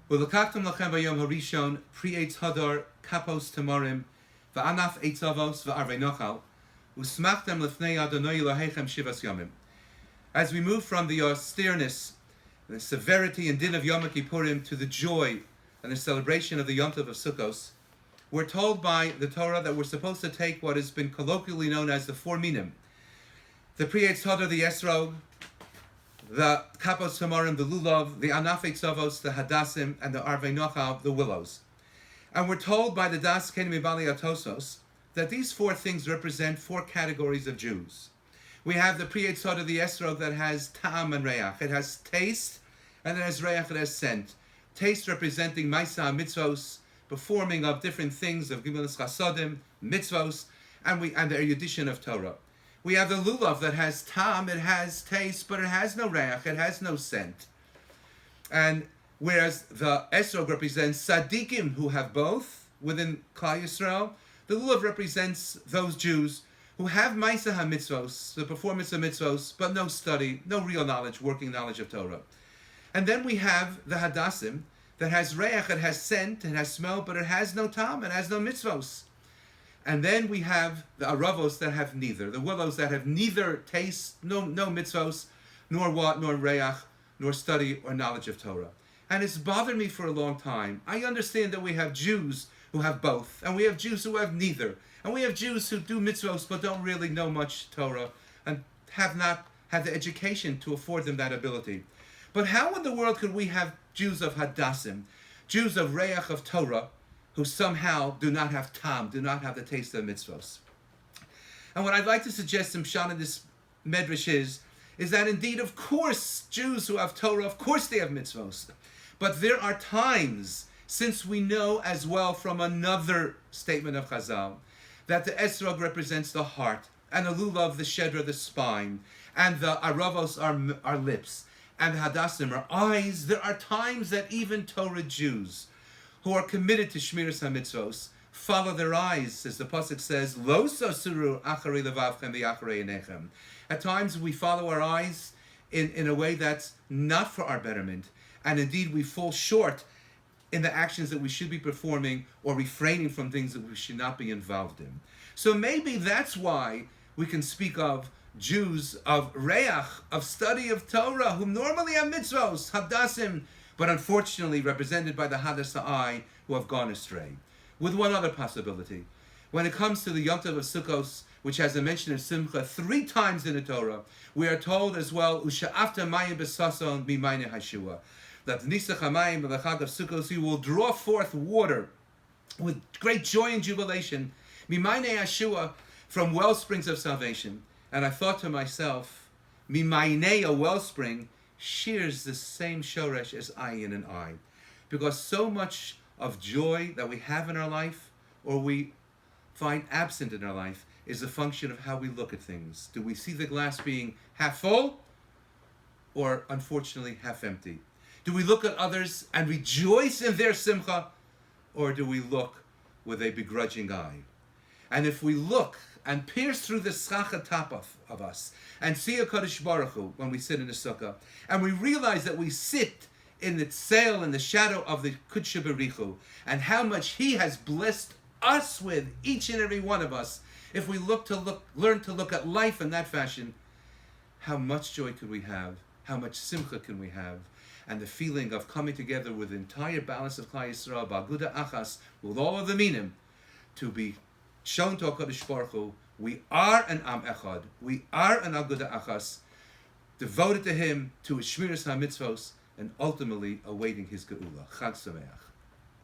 Ulakaktum lachem v'yom harishon pri eitz hadar kapos tamarim v'anaf eitz avos v'arvei nochal usmachtem lefnei Adonai Elohechem shivas yomim. As we move from the austereness, the severity and din of Yom Kippurim to the joy and the celebration of the Yom Tov of Sukkos, we're told by the Torah that we're supposed to take what has been colloquially known as the four minim: the pri eitz hadar, the esrog, the kapos tamarim, the lulav, the anaf eitz avos, the hadassim, and the arvei nochal, the willows. And we're told by the Das Kenim Bali Atosos that these four things represent four categories of Jews. We have the pri eitz hadar, the esrog, that has ta'am and reach. It has taste, and it has reach, it has scent. Taste representing Maisa mitzvos, performing of different things of Gimilas Chasodim, mitzvos, and the erudition of Torah. We have the lulav that has tam, it has taste, but it has no reach, it has no scent. And whereas the esrog represents tzaddikim who have both within Klal Yisrael, the lulav represents those Jews who have Maisa HaMitzvos, the performance of mitzvos, but no study, no real knowledge, working knowledge of Torah. And then we have the hadassim that has reach, it has scent, it has smell, but it has no tam, it has no mitzvos. And then we have the aravos that have neither, the willows that have neither taste, no mitzvos, nor reach, nor study or knowledge of Torah. And it's bothered me for a long time. I understand that we have Jews who have both, and we have Jews who have neither, and we have Jews who do mitzvos but don't really know much Torah and have not had the education to afford them that ability. But how in the world could we have Jews of hadassim, Jews of reach of Torah, who somehow do not have tam, do not have the taste of mitzvos? And what I'd like to suggest in Pshat in this medrash is that indeed, of course, Jews who have Torah, of course they have mitzvos. But there are times, since we know as well from another statement of Chazal, that the esrog represents the heart, and the lulav, the shedra, the spine, and the aravos are lips, and the hadassim are eyes. There are times that even Torah Jews who are committed to Shmiras HaMitzvos follow their eyes, as the pasuk says, Lo sasuru acharei levavchem v'acharei einechem. At times we follow our eyes in a way that's not for our betterment, and indeed we fall short in the actions that we should be performing or refraining from things that we should not be involved in. So maybe that's why we can speak of Jews of reach, of study of Torah, who normally have mitzvos, hadassim, but unfortunately represented by the hadas eye, who have gone astray. With one other possibility. When it comes to the Yom Tov of Sukkos, which has a mention of Simcha 3 times in the Torah, we are told as well, Usha'afta mayim b'sason mimayne hashua, that Nisach HaMayim of the Chag of Sukkos, you will draw forth water with great joy and jubilation, mimayne hashua, from wellsprings of salvation. And I thought to myself, mimayne, a wellspring, shares the same shoresh as ayin and eye, because so much of joy that we have in our life, or we find absent in our life, is a function of how we look at things. Do we see the glass being half full, or unfortunately half empty? Do we look at others and rejoice in their simcha, or do we look with a begrudging eye? And if we look and pierce through the schachat top of us, and see a Kadosh Baruch Hu when we sit in the sukkah, and we realize that we sit in the tzeil, in the shadow of the Kudsha Berichu, and how much He has blessed us with, each and every one of us, if we learn to look at life in that fashion, how much joy could we have? How much simcha can we have? And the feeling of coming together with the entire balance of Klal Yisrael, Ba'aguda Achas, with all of the minim, to be shown to HaKadosh Baruch Hu, we are an Am Echad, we are an Aguda Achas, devoted to Him, to His Shmiras HaMitzvos, and ultimately awaiting His Geula. Chag Sameach.